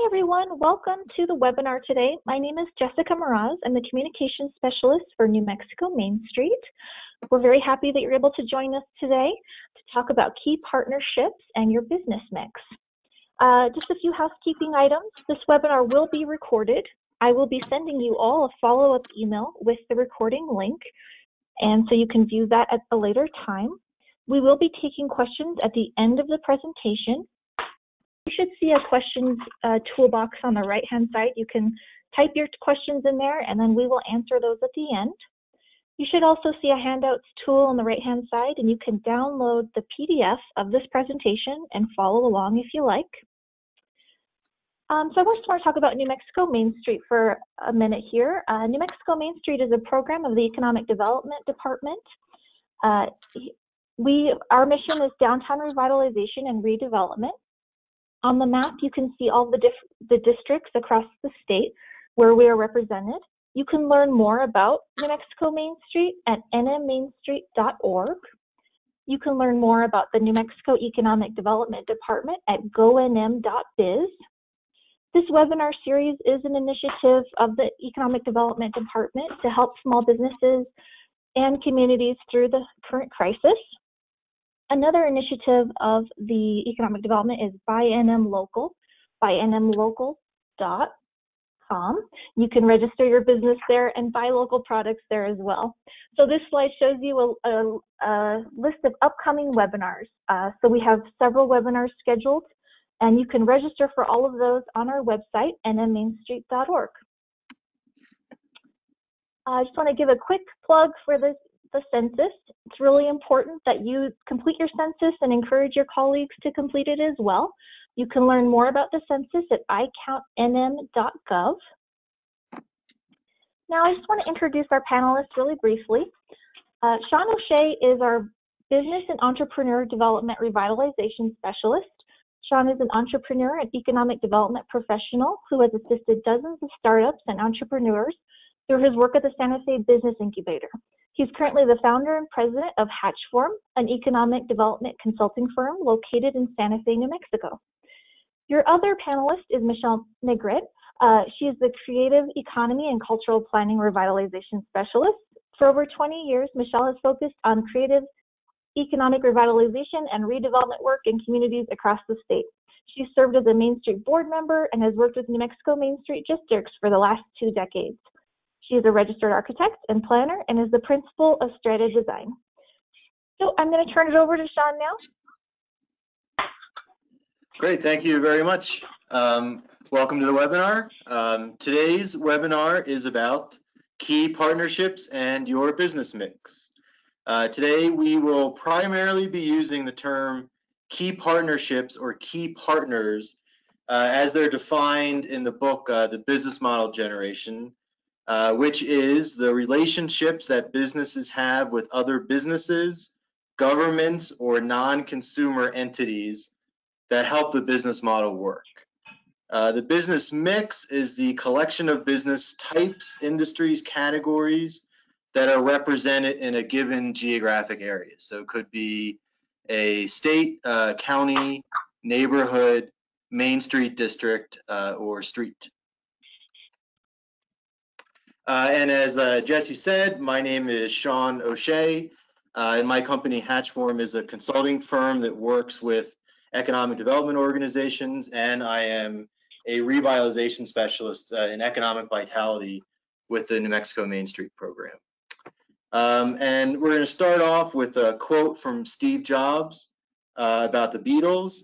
Hi everyone, welcome to the webinar today. My name is Jessica Meraz. I'm the Communications Specialist for New Mexico Main Street. We're very happy that you're able to join us today to talk about key partnerships and your business mix. Just a few housekeeping items. This webinar will be recorded. I will be sending you all a follow-up email with the recording link, and so you can view that at a later time. We will be taking questions at the end of the presentation. You should see a questions toolbox on the right-hand side. You can type your questions in there, and then we will answer those at the end. You should also see a handouts tool on the right-hand side, and you can download the PDF of this presentation and follow along if you like. So I first want to talk about New Mexico Main Street for a minute here. New Mexico Main Street is a program of the Economic Development Department. Our mission is downtown revitalization and redevelopment. On the map, you can see all the districts across the state where we are represented. You can learn more about New Mexico Main Street at nmmainstreet.org. You can learn more about the New Mexico Economic Development Department at gonm.biz. This webinar series is an initiative of the Economic Development Department to help small businesses and communities through the current crisis. Another initiative of the economic development is Buy NM Local, buynmlocal.com. You can register your business there and buy local products there as well. So this slide shows you a list of upcoming webinars. So we have several webinars scheduled, and you can register for all of those on our website, nmmainstreet.org. I just want to give a quick plug for the census. It's really important that you complete your census and encourage your colleagues to complete it as well. You can learn more about the census at icountnm.gov. Now I just want to introduce our panelists really briefly. Sean O'Shea is our Business and Entrepreneur Development Revitalization Specialist. Sean is an entrepreneur and economic development professional who has assisted dozens of startups and entrepreneurs through his work at the Santa Fe Business Incubator. He's currently the founder and president of Hatchform, an economic development consulting firm located in Santa Fe, New Mexico. Your other panelist is Michelle Negrette. She is the Creative Economy and Cultural Planning Revitalization Specialist. For over 20 years, Michelle has focused on creative economic revitalization and redevelopment work in communities across the state. She served as a Main Street board member and has worked with New Mexico Main Street districts for the last 2 decades. She is a registered architect and planner and is the principal of Strata Design. So I'm going to turn it over to Sean now. Great, thank you very much. Welcome to the webinar. Today's webinar is about key partnerships and your business mix. Today we will primarily be using the term key partnerships or key partners as they're defined in the book, The Business Model Generation, which is the relationships that businesses have with other businesses, governments, or non-consumer entities that help the business model work. The business mix is the collection of business types, industries, categories that are represented in a given geographic area. So it could be a state, county, neighborhood, Main Street district, or street. And as Jesse said, my name is Sean O'Shea, and my company Hatchform is a consulting firm that works with economic development organizations, and I am a revitalization specialist in economic vitality with the New Mexico Main Street program. And we're going to start off with a quote from Steve Jobs about the Beatles.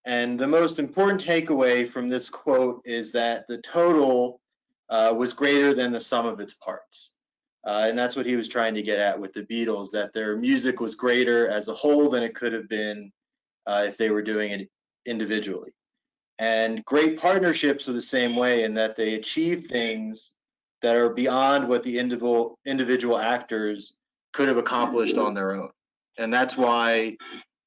And the most important takeaway from this quote is that the total was greater than the sum of its parts. And that's what he was trying to get at with the Beatles, that their music was greater as a whole than it could have been if they were doing it individually. And great partnerships are the same way in that they achieve things that are beyond what the individual actors could have accomplished on their own. And that's why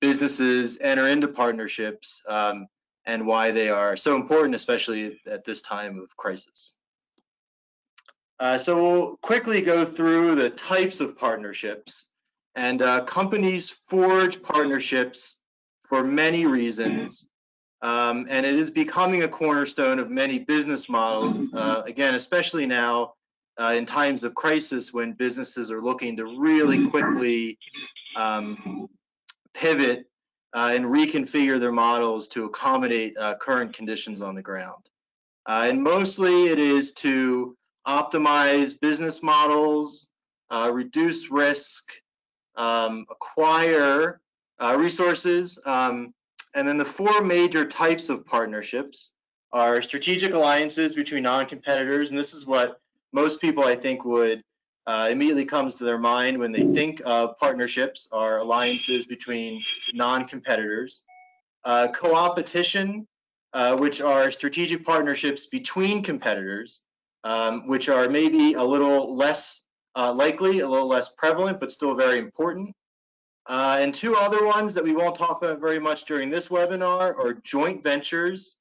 businesses enter into partnerships and why they are so important, especially at this time of crisis. So we'll quickly go through the types of partnerships. And companies forge partnerships for many reasons, And it is becoming a cornerstone of many business models, again, especially now in times of crisis when businesses are looking to really quickly pivot and reconfigure their models to accommodate current conditions on the ground. And mostly it is to optimize business models, reduce risk, acquire resources. And then the four major types of partnerships are strategic alliances between non-competitors. And this is what most people, I think, would immediately comes to their mind when they think of partnerships, are alliances between non-competitors. Coopetition, which are strategic partnerships between competitors, which are maybe a little less likely, a little less prevalent, but still very important. And two other ones that we won't talk about very much during this webinar are joint ventures,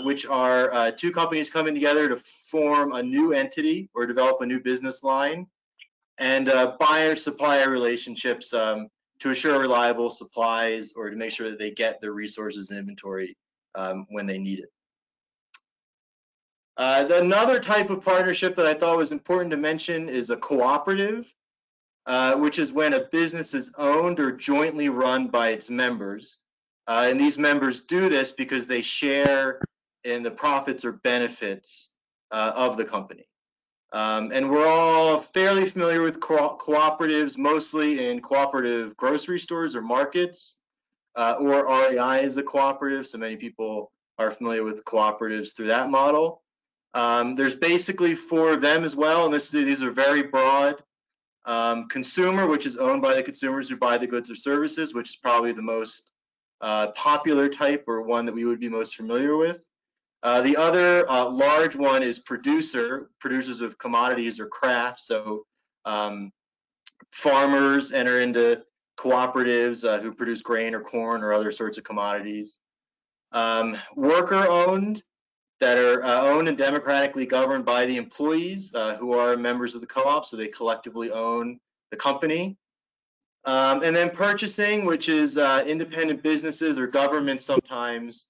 which are two companies coming together to form a new entity or develop a new business line, and buyer-supplier relationships to assure reliable supplies or to make sure that they get their resources and inventory when they need it. Another type of partnership that I thought was important to mention is a cooperative, which is when a business is owned or jointly run by its members. And these members do this because they share in the profits or benefits of the company. And we're all fairly familiar with cooperatives, mostly in cooperative grocery stores or markets, or REI is a cooperative, so many people are familiar with cooperatives through that model. There's basically four of them as well, and these are very broad. Consumer, which is owned by the consumers who buy the goods or services, which is probably the most popular type or one that we would be most familiar with. The other large one is producers of commodities or crafts. So farmers enter into cooperatives who produce grain or corn or other sorts of commodities. Worker-owned, that are owned and democratically governed by the employees who are members of the co-op, so they collectively own the company. And then purchasing, which is independent businesses or governments sometimes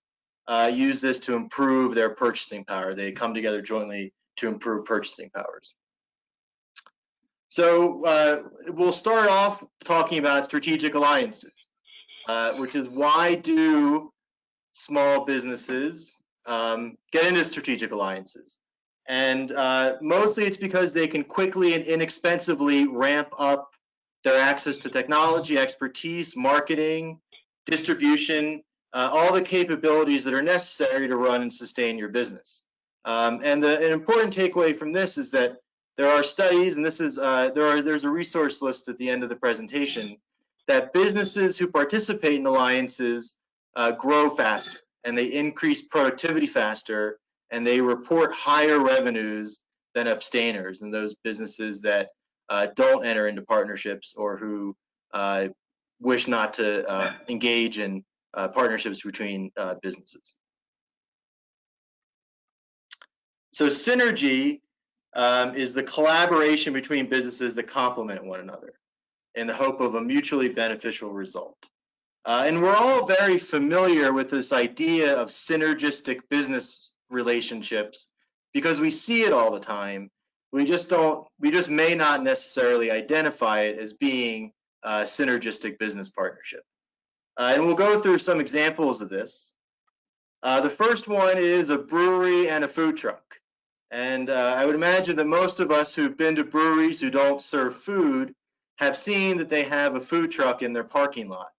use this to improve their purchasing power. They come together jointly to improve purchasing powers. So we'll start off talking about strategic alliances, which is why do small businesses get into strategic alliances? And mostly it's because they can quickly and inexpensively ramp up their access to technology, expertise, marketing, distribution, all the capabilities that are necessary to run and sustain your business. And an important takeaway from this is that there are studies, and this is there's a resource list at the end of the presentation, that businesses who participate in alliances grow faster, and they increase productivity faster, and they report higher revenues than abstainers, and those businesses that don't enter into partnerships or who wish not to engage in partnerships between businesses. So synergy is the collaboration between businesses that complement one another in the hope of a mutually beneficial result. And we're all very familiar with this idea of synergistic business relationships because we see it all the time. We just may not necessarily identify it as being a synergistic business partnership. And we'll go through some examples of this. The first one is a brewery and a food truck. And I would imagine that most of us who've been to breweries who don't serve food have seen that they have a food truck in their parking lot.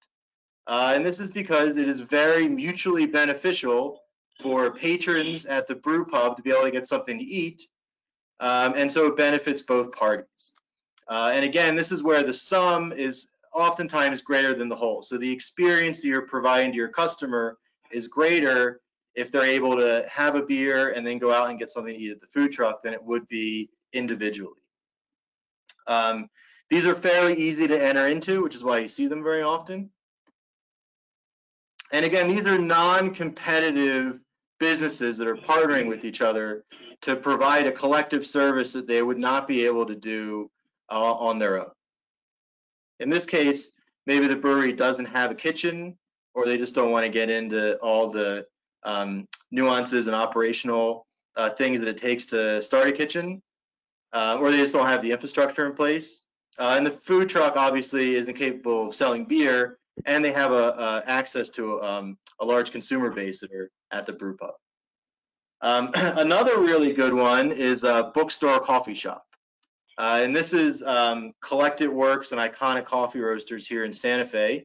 And this is because it is very mutually beneficial for patrons at the brew pub to be able to get something to eat. And so it benefits both parties. And again, this is where the sum is oftentimes greater than the whole. So the experience that you're providing to your customer is greater if they're able to have a beer and then go out and get something to eat at the food truck than it would be individually. These are fairly easy to enter into, which is why you see them very often. And again, these are non-competitive businesses that are partnering with each other to provide a collective service that they would not be able to do on their own. In this case, maybe the brewery doesn't have a kitchen, or they just don't want to get into all the nuances and operational things that it takes to start a kitchen, or they just don't have the infrastructure in place. And the food truck obviously isn't capable of selling beer, and they have access to a large consumer base that are at the brew pub. Another really good one is a bookstore coffee shop. And this is Collected Works and Iconic Coffee Roasters here in Santa Fe.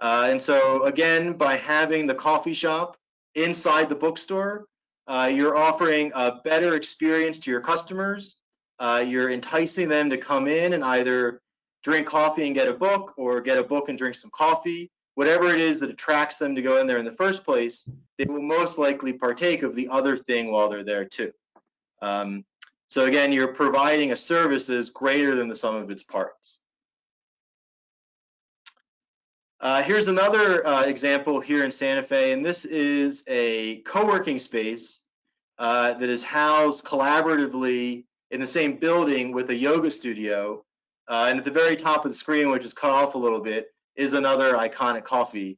And so again, by having the coffee shop inside the bookstore, you're offering a better experience to your customers. You're enticing them to come in and either drink coffee and get a book, or get a book and drink some coffee. Whatever it is that attracts them to go in there in the first place, they will most likely partake of the other thing while they're there too. So again, you're providing a service that is greater than the sum of its parts. Here's another example here in Santa Fe, and this is a co-working space that is housed collaboratively in the same building with a yoga studio. And at the very top of the screen, which is cut off a little bit, is another Iconic coffee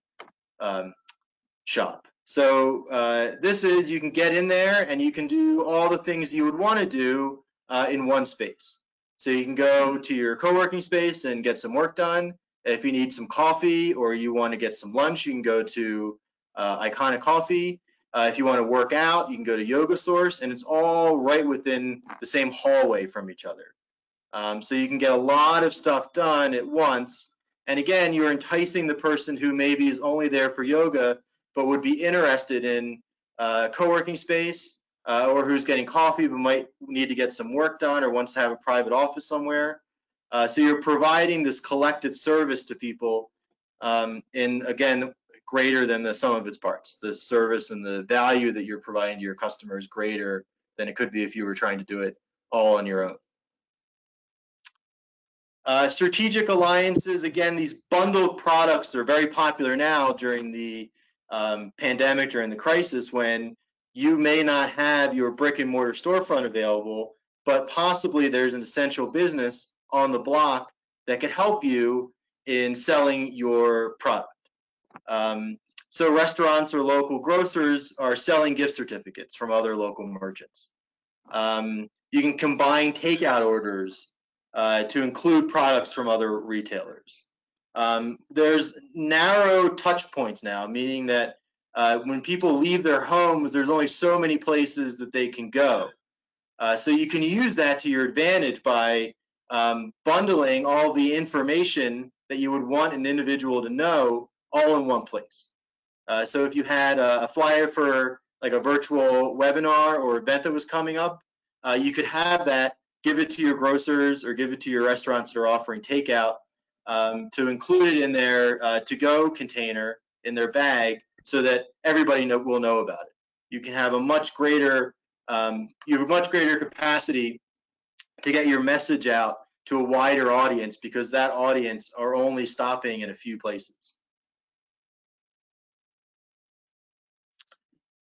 shop. So this is, you can get in there and you can do all the things you would want to do in one space. So you can go to your co-working space and get some work done. If you need some coffee or you want to get some lunch, you can go to Iconic Coffee. If you want to work out, you can go to Yoga Source, and it's all right within the same hallway from each other. So you can get a lot of stuff done at once. And again, you're enticing the person who maybe is only there for yoga, but would be interested in co-working space, or who's getting coffee but might need to get some work done or wants to have a private office somewhere. So you're providing this collected service to people, in, again, greater than the sum of its parts. The service and the value that you're providing to your customer is greater than it could be if you were trying to do it all on your own. Strategic alliances, again, these bundled products are very popular now during the pandemic, during the crisis, when you may not have your brick and mortar storefront available, but possibly there's an essential business on the block that could help you in selling your product. So restaurants or local grocers are selling gift certificates from other local merchants. You can combine takeout orders to include products from other retailers. There's narrow touch points now, meaning that when people leave their homes, there's only so many places that they can go. So you can use that to your advantage by bundling all the information that you would want an individual to know all in one place. So if you had a flyer for like a virtual webinar or event that was coming up, you could have that, give it to your grocers or give it to your restaurants that are offering takeout, to include it in their to-go container in their bag, so that everybody will know about it. You can have a much greater, you have a much greater capacity to get your message out to a wider audience, because that audience are only stopping in a few places.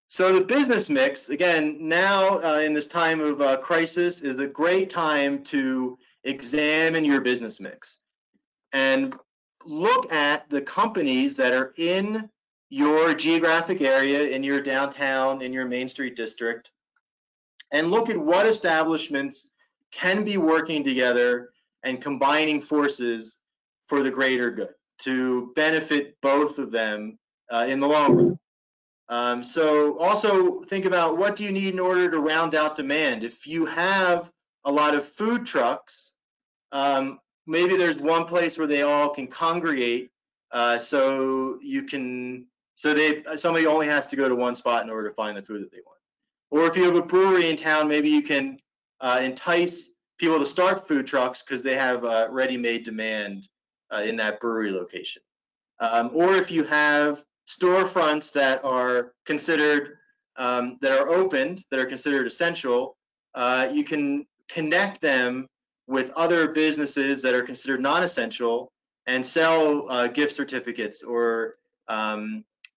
So the business mix, again, now in this time of crisis, is a great time to examine your business mix and look at the companies that are in your geographic area, in your downtown, in your Main Street district, and look at what establishments can be working together and combining forces for the greater good to benefit both of them in the long run. So also think about, what do you need in order to round out demand? If you have a lot of food trucks, maybe there's one place where they all can congregate, so you can, somebody only has to go to one spot in order to find the food that they want. Or if you have a brewery in town, maybe you can entice people to start food trucks because they have ready-made demand in that brewery location. Or if you have storefronts that are considered, that are opened, that are considered essential, you can connect them with other businesses that are considered non-essential and sell gift certificates or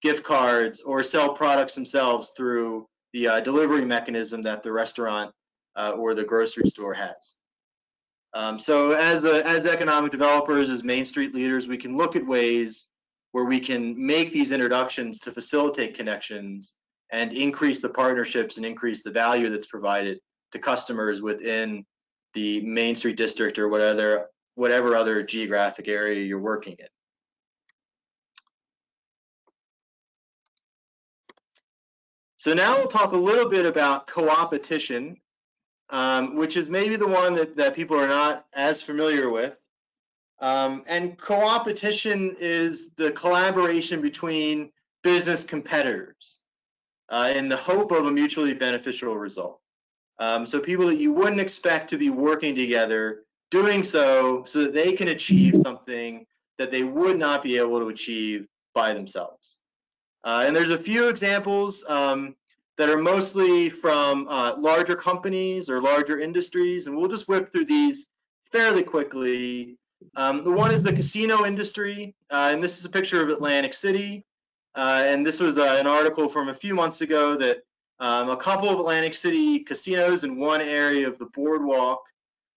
gift cards, or sell products themselves through the delivery mechanism that the restaurant or the grocery store has. So as economic developers, as Main Street leaders, we can look at ways where we can make these introductions to facilitate connections and increase the partnerships and increase the value that's provided to customers within the Main Street district or whatever other geographic area you're working in. So now we'll talk a little bit about coopetition, which is maybe the one that people are not as familiar with. And coopetition is the collaboration between business competitors in the hope of a mutually beneficial result. So people that you wouldn't expect to be working together, doing so that they can achieve something that they would not be able to achieve by themselves. And there's a few examples that are mostly from larger companies or larger industries, and we'll just whip through these fairly quickly. The one is the casino industry, and this is a picture of Atlantic City. And this was an article from a few months ago that a couple of Atlantic City casinos in one area of the boardwalk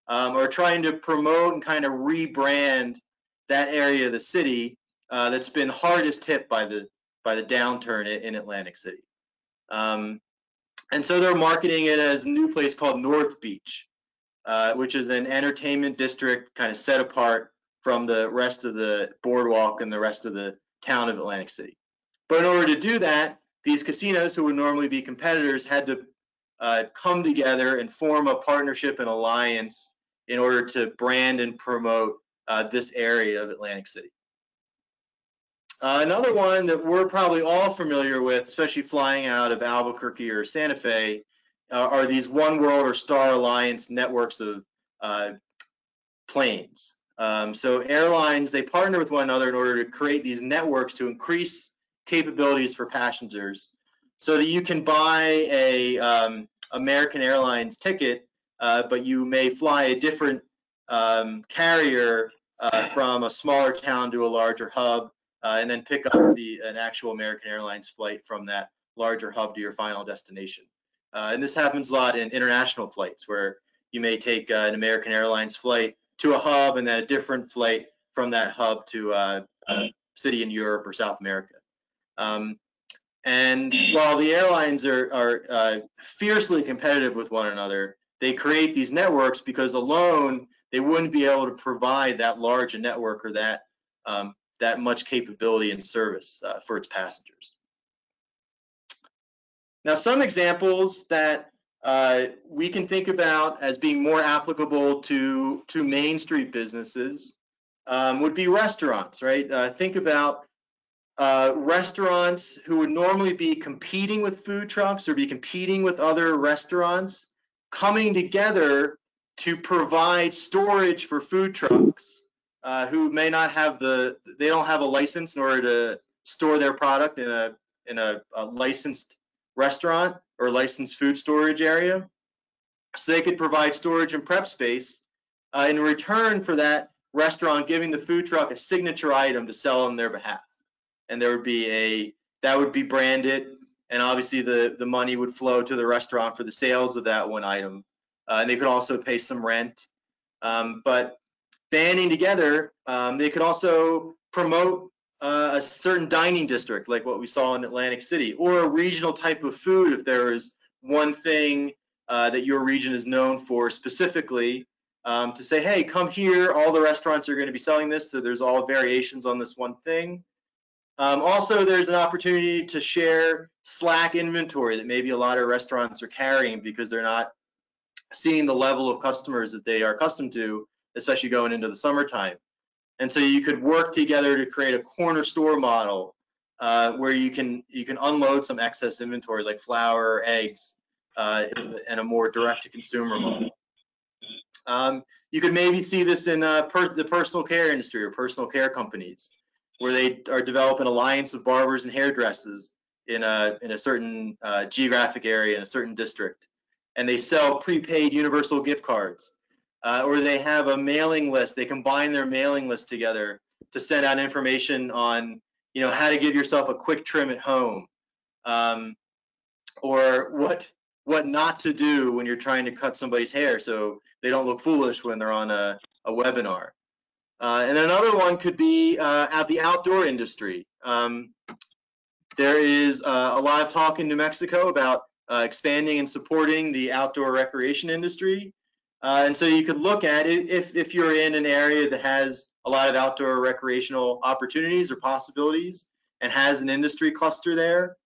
are trying to promote and kind of rebrand that area of the city that's been hardest hit by the downturn in Atlantic City. And so they're marketing it as a new place called North Beach, which is an entertainment district kind of set apart from the rest of the boardwalk and the rest of the town of Atlantic City. But in order to do that, these casinos, who would normally be competitors, had to come together and form a partnership and alliance in order to brand and promote this area of Atlantic City. Another one that we're probably all familiar with, especially flying out of Albuquerque or Santa Fe, are these One World or Star Alliance networks of planes. So airlines, they partner with one another in order to create these networks to increase capabilities for passengers, so that you can buy a American Airlines ticket, but you may fly a different carrier from a smaller town to a larger hub, and then pick up an actual American Airlines flight from that larger hub to your final destination. And this happens a lot in international flights, where you may take an American Airlines flight to a hub and then a different flight from that hub to a city in Europe or South America. And while the airlines are fiercely competitive with one another, they create these networks because alone they wouldn't be able to provide that large a network or that much capability and service for its passengers. Now, some examples that we can think about as being more applicable to Main Street businesses would be restaurants, right? Think about restaurants who would normally be competing with food trucks or be competing with other restaurants, coming together to provide storage for food trucks who may not have they don't have a license in order to store their product in a licensed restaurant or licensed food storage area. So they could provide storage and prep space in return for that restaurant giving the food truck a signature item to sell on their behalf. And there would be that would be branded, and obviously the money would flow to the restaurant for the sales of that one item. And they could also pay some rent. But banding together, they could also promote a certain dining district, like what we saw in Atlantic City, or a regional type of food if there is one thing that your region is known for specifically, to say, hey, come here, all the restaurants are going to be selling this, so there's all variations on this one thing. Also, there's an opportunity to share slack inventory that maybe a lot of restaurants are carrying because they're not seeing the level of customers that they are accustomed to, especially going into the summertime. And so you could work together to create a corner store model where you can unload some excess inventory like flour or eggs and a more direct-to-consumer model. You could maybe see this in the personal care industry or personal care companies, where they are developing alliance of barbers and hairdressers in a certain geographic area in a certain district, and they sell prepaid universal gift cards, or they have a mailing list. They combine their mailing list together to send out information on, how to give yourself a quick trim at home, or what not to do when you're trying to cut somebody's hair so they don't look foolish when they're on a webinar. And another one could be at the outdoor industry. There is a lot of talk in New Mexico about expanding and supporting the outdoor recreation industry. And so you could look at it if you're in an area that has a lot of outdoor recreational opportunities or possibilities and has an industry cluster there.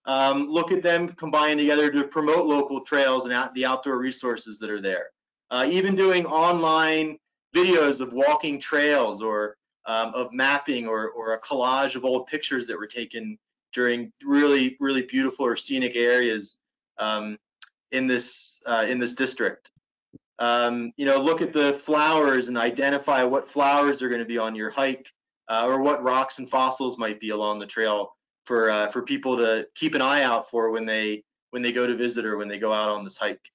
Look at them combine together to promote local trails and the outdoor resources that are there. Even doing online videos of walking trails or of mapping or a collage of old pictures that were taken during really, really beautiful or scenic areas in this district. Look at the flowers and identify what flowers are going to be on your hike or what rocks and fossils might be along the trail for people to keep an eye out for when they go to visit or when they go out on this hike.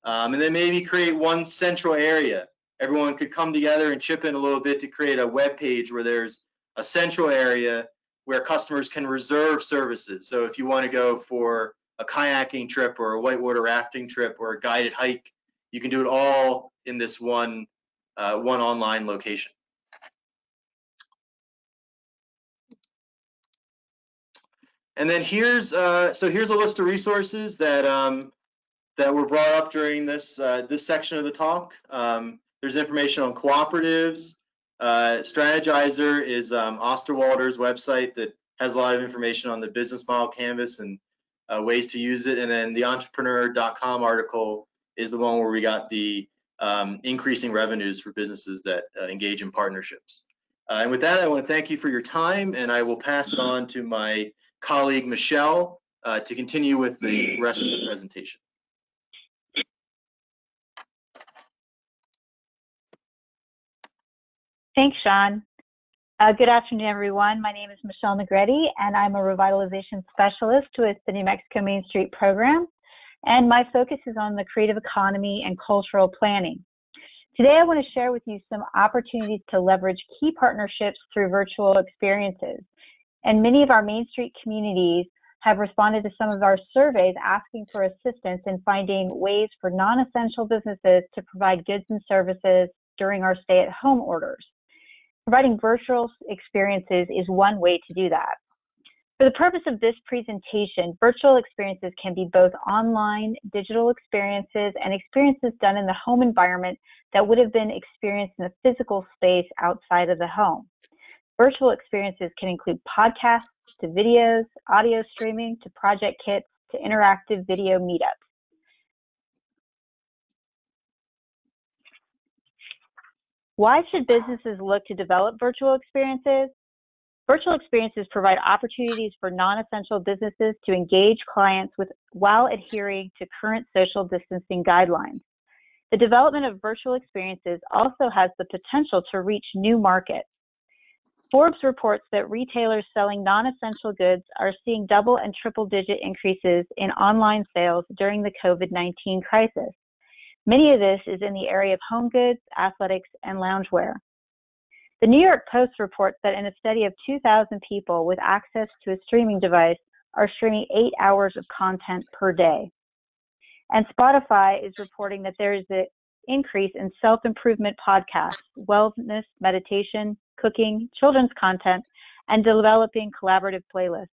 And then maybe create one central area. Everyone could come together and chip in a little bit to create a web page where there's a central area where customers can reserve services. So if you want to go for a kayaking trip or a whitewater rafting trip or a guided hike, you can do it all in this one online location. And then here's a list of resources that that were brought up during this section of the talk. There's information on cooperatives. Strategizer is Osterwalder's website that has a lot of information on the business model canvas and ways to use it. And then the entrepreneur.com article is the one where we got the increasing revenues for businesses that engage in partnerships. And with that, I want to thank you for your time, and I will pass it on to my colleague, Michelle, to continue with the rest of the presentation. Thanks, Sean. Good afternoon, everyone. My name is Michelle Negrette, and I'm a revitalization specialist with the New Mexico Main Street program. And my focus is on the creative economy and cultural planning. Today, I want to share with you some opportunities to leverage key partnerships through virtual experiences. And many of our Main Street communities have responded to some of our surveys asking for assistance in finding ways for non-essential businesses to provide goods and services during our stay-at-home orders. Providing virtual experiences is one way to do that. For the purpose of this presentation, virtual experiences can be both online, digital experiences, and experiences done in the home environment that would have been experienced in a physical space outside of the home. Virtual experiences can include podcasts to videos, audio streaming to project kits to interactive video meetups. Why should businesses look to develop virtual experiences? Virtual experiences provide opportunities for non-essential businesses to engage clients while adhering to current social distancing guidelines. The development of virtual experiences also has the potential to reach new markets. Forbes reports that retailers selling non-essential goods are seeing double and triple-digit increases in online sales during the COVID-19 crisis. Many of this is in the area of home goods, athletics, and loungewear. The New York Post reports that in a study of 2,000 people with access to a streaming device are streaming 8 hours of content per day. And Spotify is reporting that there is an increase in self-improvement podcasts, wellness, meditation, cooking, children's content, and developing collaborative playlists.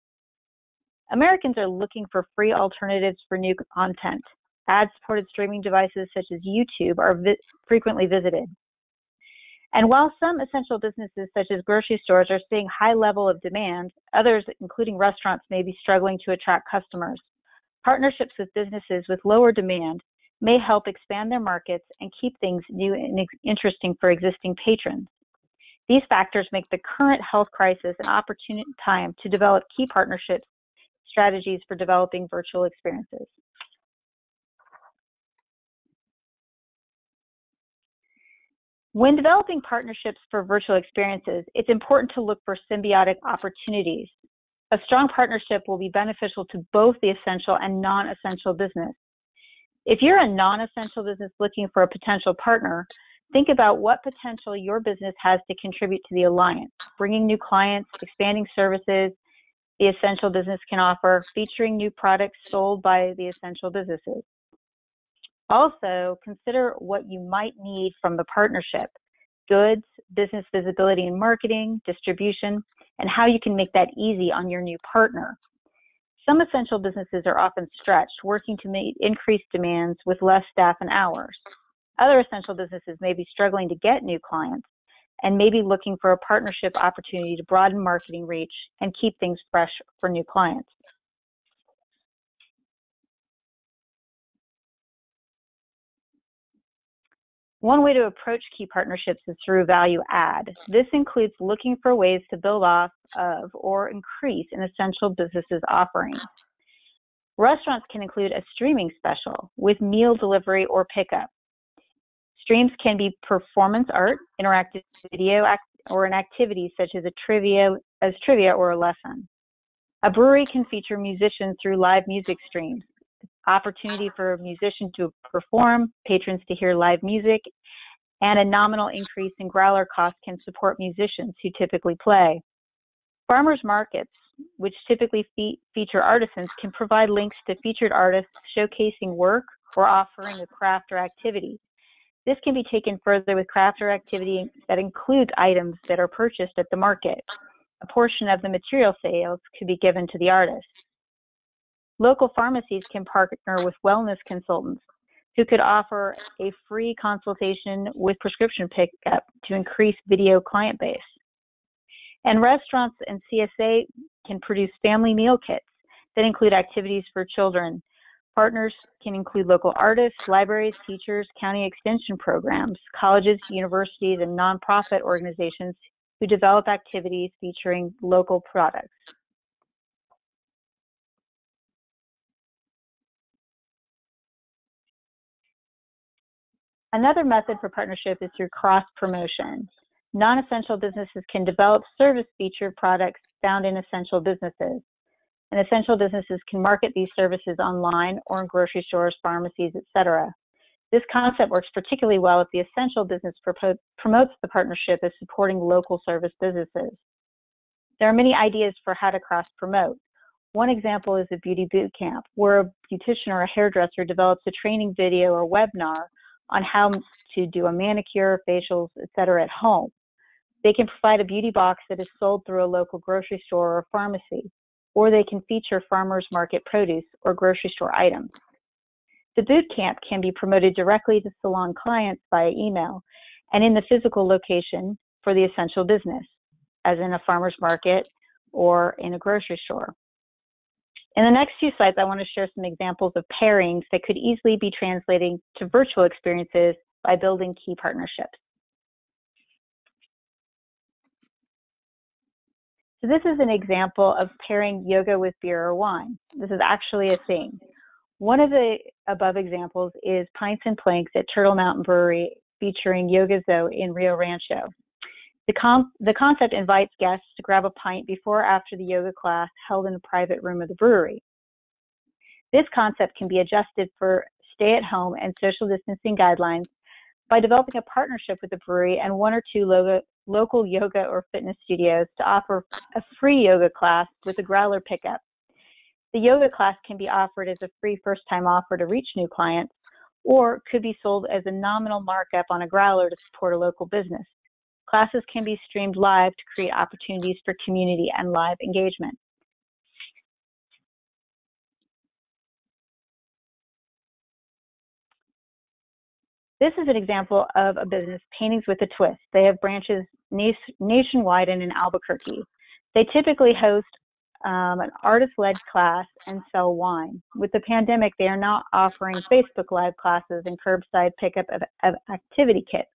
Americans are looking for free alternatives for new content. Ad-supported streaming devices such as YouTube are frequently visited. And while some essential businesses such as grocery stores are seeing high level of demand, others, including restaurants, may be struggling to attract customers. Partnerships with businesses with lower demand may help expand their markets and keep things new and interesting for existing patrons. These factors make the current health crisis an opportune time to develop key partnerships strategies for developing virtual experiences. When developing partnerships for virtual experiences, it's important to look for symbiotic opportunities. A strong partnership will be beneficial to both the essential and non-essential business. If you're a non-essential business looking for a potential partner, think about what potential your business has to contribute to the alliance, bringing new clients, expanding services the essential business can offer, featuring new products sold by the essential businesses. Also, consider what you might need from the partnership. goods, business visibility and marketing, distribution, and how you can make that easy on your new partner. Some essential businesses are often stretched, working to meet increased demands with less staff and hours. Other essential businesses may be struggling to get new clients and may be looking for a partnership opportunity to broaden marketing reach and keep things fresh for new clients. One way to approach key partnerships is through value add. This includes looking for ways to build off of or increase an essential business's offerings. Restaurants can include a streaming special with meal delivery or pickup. Streams can be performance art, interactive video, or an activity such as trivia or a lesson. A brewery can feature musicians through live music streams. Opportunity for a musician to perform, patrons to hear live music, and a nominal increase in growler costs can support musicians who typically play. Farmers markets, which typically feature artisans, can provide links to featured artists showcasing work or offering a craft or activity. This can be taken further with craft or activity that includes items that are purchased at the market. A portion of the material sales could be given to the artist. Local pharmacies can partner with wellness consultants who could offer a free consultation with prescription pickup to increase video client base. And restaurants and CSA can produce family meal kits that include activities for children. Partners can include local artists, libraries, teachers, county extension programs, colleges, universities, and nonprofit organizations who develop activities featuring local products. Another method for partnership is through cross-promotion. Non-essential businesses can develop service-featured products found in essential businesses. And essential businesses can market these services online or in grocery stores, pharmacies, etc. This concept works particularly well if the essential business promotes the partnership as supporting local service businesses. There are many ideas for how to cross-promote. One example is a beauty boot camp, where a beautician or a hairdresser develops a training video or webinar on how to do a manicure, facials, etc. at home. They can provide a beauty box that is sold through a local grocery store or pharmacy, or they can feature farmers market produce or grocery store items. The boot camp can be promoted directly to salon clients via email and in the physical location for the essential business, as in a farmer's market or in a grocery store. In the next few slides, I want to share some examples of pairings that could easily be translating to virtual experiences by building key partnerships. So this is an example of pairing yoga with beer or wine. This is actually a thing. One of the above examples is Pints and Planks at Turtle Mountain Brewery featuring Yoga Zo in Rio Rancho. The concept invites guests to grab a pint before or after the yoga class held in a private room of the brewery. This concept can be adjusted for stay-at-home and social distancing guidelines by developing a partnership with the brewery and one or two local yoga or fitness studios to offer a free yoga class with a growler pickup. The yoga class can be offered as a free first-time offer to reach new clients, or could be sold as a nominal markup on a growler to support a local business. Classes can be streamed live to create opportunities for community and live engagement. This is an example of a business, Paintings with a Twist. They have branches nationwide and in Albuquerque. They typically host an artist-led class and sell wine. With the pandemic, they are now offering Facebook Live classes and curbside pickup of activity kits.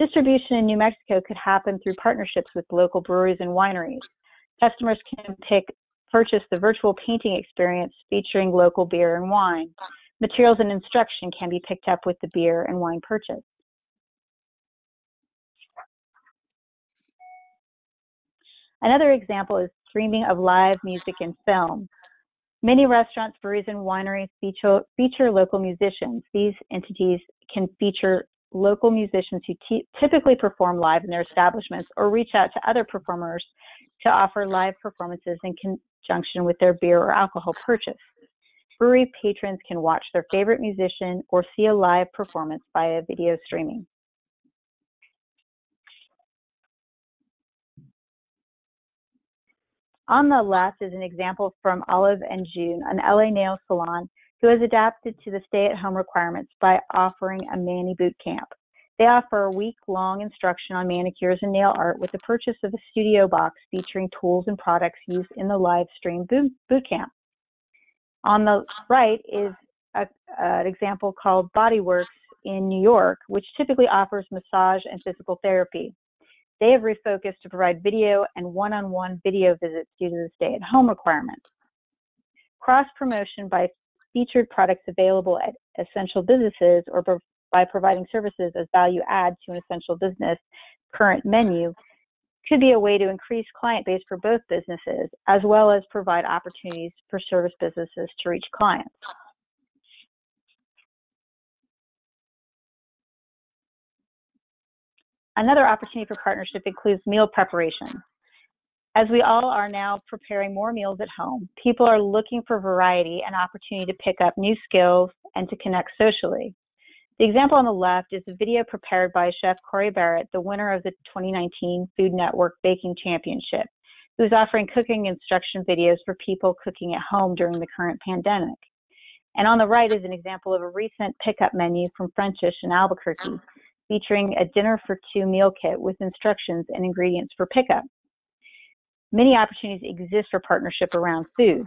Distribution in New Mexico could happen through partnerships with local breweries and wineries. Customers can purchase the virtual painting experience featuring local beer and wine. Materials and instruction can be picked up with the beer and wine purchase. Another example is streaming of live music and film. Many restaurants, breweries, and wineries feature local musicians. These entities can feature local musicians who typically perform live in their establishments or reach out to other performers to offer live performances in conjunction with their beer or alcohol purchase. Brewery patrons can watch their favorite musician or see a live performance via video streaming. On the left is an example from Olive and June, an LA nail salon, who has adapted to the stay-at-home requirements by offering a mani boot camp. They offer a week-long instruction on manicures and nail art with the purchase of a studio box featuring tools and products used in the live stream boot camp. On the right is an example called Bodyworks in New York, which typically offers massage and physical therapy. They have refocused to provide video and one-on-one video visits due to the stay-at-home requirements. Cross-promotion by featured products available at essential businesses or by providing services as value add to an essential business current menu could be a way to increase client base for both businesses, as well as provide opportunities for service businesses to reach clients. Another opportunity for partnership includes meal preparation. As we all are now preparing more meals at home, people are looking for variety and opportunity to pick up new skills and to connect socially. The example on the left is a video prepared by Chef Corey Barrett, the winner of the 2019 Food Network Baking Championship, who's offering cooking instruction videos for people cooking at home during the current pandemic. And on the right is an example of a recent pickup menu from Frenchish in Albuquerque, featuring a dinner for two meal kit with instructions and ingredients for pickup. Many opportunities exist for partnership around food.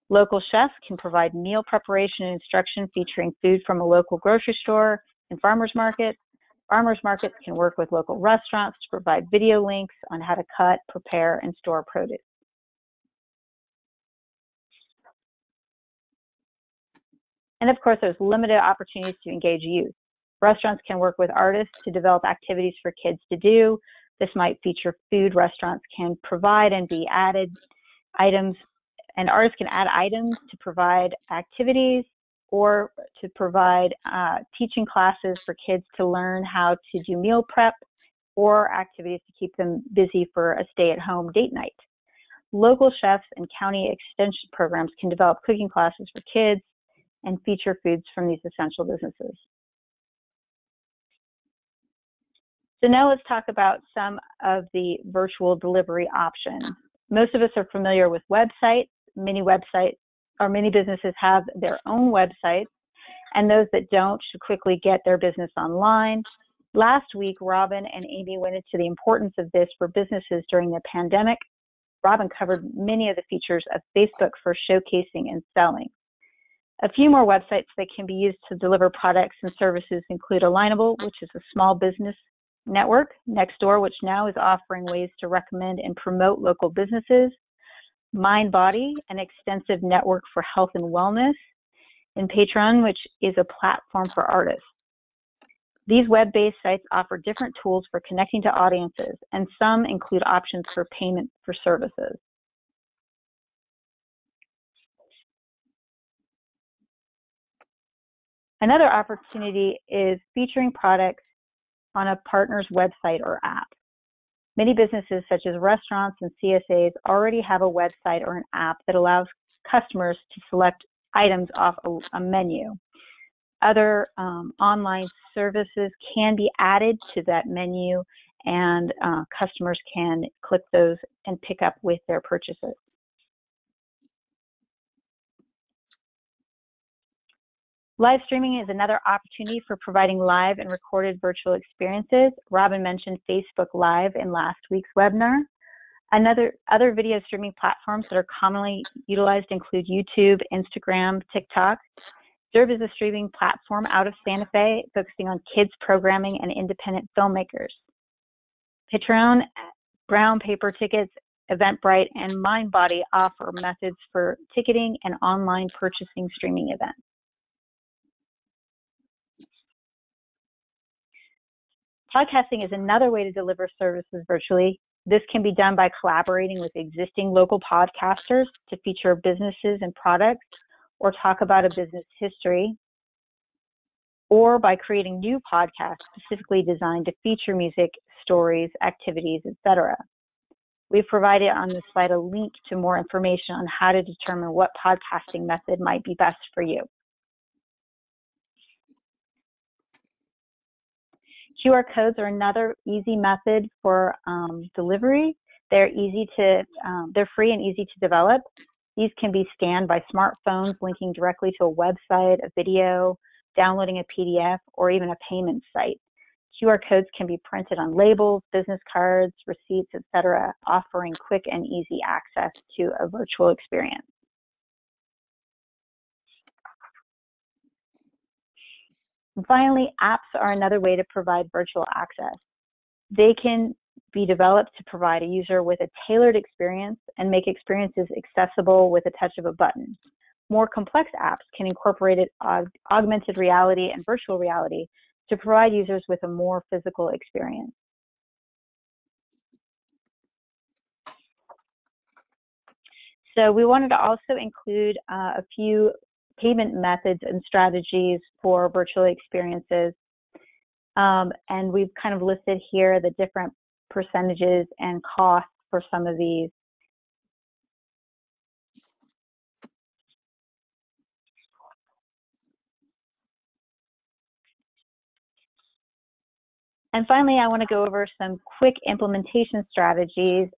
Local chefs can provide meal preparation and instruction featuring food from a local grocery store and farmers markets. Farmers markets can work with local restaurants to provide video links on how to cut, prepare, and store produce. And of course, there's limited opportunities to engage youth. Restaurants can work with artists to develop activities for kids to do. This might feature food restaurants can provide and be added items, and artists can add items to provide activities or to provide teaching classes for kids to learn how to do meal prep or activities to keep them busy for a stay-at-home date night. Local chefs and county extension programs can develop cooking classes for kids and feature foods from these essential businesses. So now let's talk about some of the virtual delivery options. Most of us are familiar with websites. Many businesses have their own websites, and those that don't should quickly get their business online. Last week, Robin and Amy went into the importance of this for businesses during the pandemic. Robin covered many of the features of Facebook for showcasing and selling. A few more websites that can be used to deliver products and services include Alignable, which is a small business network, Nextdoor, which now is offering ways to recommend and promote local businesses, MindBody, an extensive network for health and wellness, and Patreon, which is a platform for artists. These web-based sites offer different tools for connecting to audiences, and some include options for payment for services. Another opportunity is featuring products on a partner's website or app. Many businesses, such as restaurants and CSAs, already have a website or an app that allows customers to select items off a menu. Other online services can be added to that menu, and customers can click those and pick up with their purchases. Live streaming is another opportunity for providing live and recorded virtual experiences. Robin mentioned Facebook Live in last week's webinar. Other video streaming platforms that are commonly utilized include YouTube, Instagram, TikTok. Serve is a streaming platform out of Santa Fe, focusing on kids programming and independent filmmakers. Patreon, Brown Paper Tickets, Eventbrite, and MindBody offer methods for ticketing and online purchasing streaming events. Podcasting is another way to deliver services virtually. This can be done by collaborating with existing local podcasters to feature businesses and products or talk about a business history, or by creating new podcasts specifically designed to feature music, stories, activities, etc. We've provided on this slide a link to more information on how to determine what podcasting method might be best for you. QR codes are another easy method for delivery. They're they're free and easy to develop. These can be scanned by smartphones, linking directly to a website, a video, downloading a PDF, or even a payment site. QR codes can be printed on labels, business cards, receipts, etc., offering quick and easy access to a virtual experience. And finally, apps are another way to provide virtual access. They can be developed to provide a user with a tailored experience and make experiences accessible with a touch of a button. More complex apps can incorporate augmented reality and virtual reality to provide users with a more physical experience. So we wanted to also include a few payment methods and strategies for virtual experiences. And we've kind of listed here the different percentages and costs for some of these. And finally, I want to go over some quick implementation strategies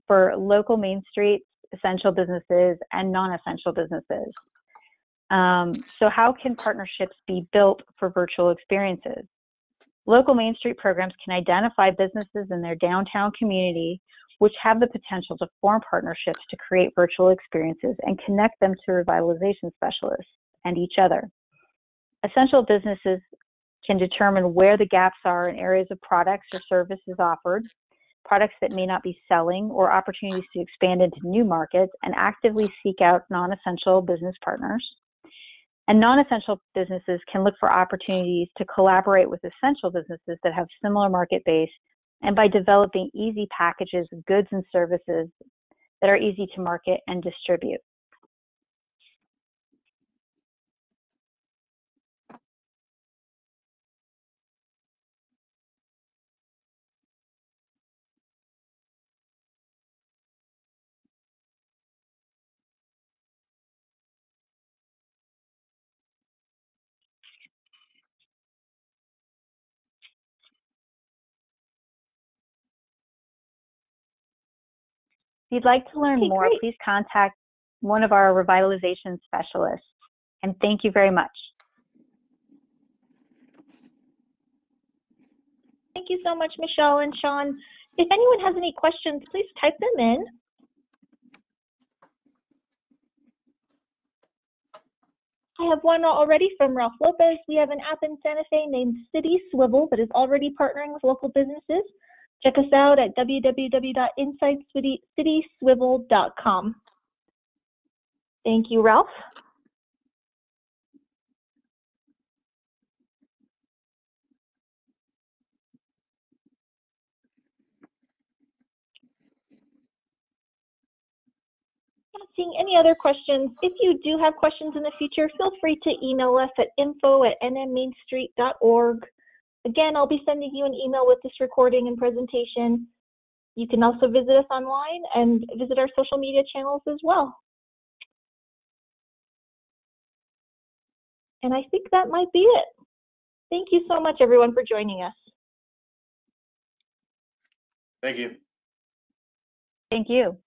for local Main Street, essential businesses, and non-essential businesses. So how can partnerships be built for virtual experiences? Local Main Street programs can identify businesses in their downtown community which have the potential to form partnerships to create virtual experiences and connect them to revitalization specialists and each other. Essential businesses can determine where the gaps are in areas of products or services offered, products that may not be selling, or opportunities to expand into new markets, and actively seek out non-essential business partners. And non-essential businesses can look for opportunities to collaborate with essential businesses that have similar market base, and by developing easy packages of goods and services that are easy to market and distribute. If you'd like to learn more, please contact one of our revitalization specialists. And thank you very much. Thank you so much, Michelle and Sean. If anyone has any questions, please type them in. I have one already from Ralph Lopez. We have an app in Santa Fe named City Swivel that is already partnering with local businesses. Check us out at www.insightcityswivel.com. Thank you, Ralph. Not seeing any other questions. If you do have questions in the future, feel free to email us at info@nmmainstreet.org. Again, I'll be sending you an email with this recording and presentation. You can also visit us online and visit our social media channels as well. And I think that might be it. Thank you so much, everyone, for joining us. Thank you. Thank you.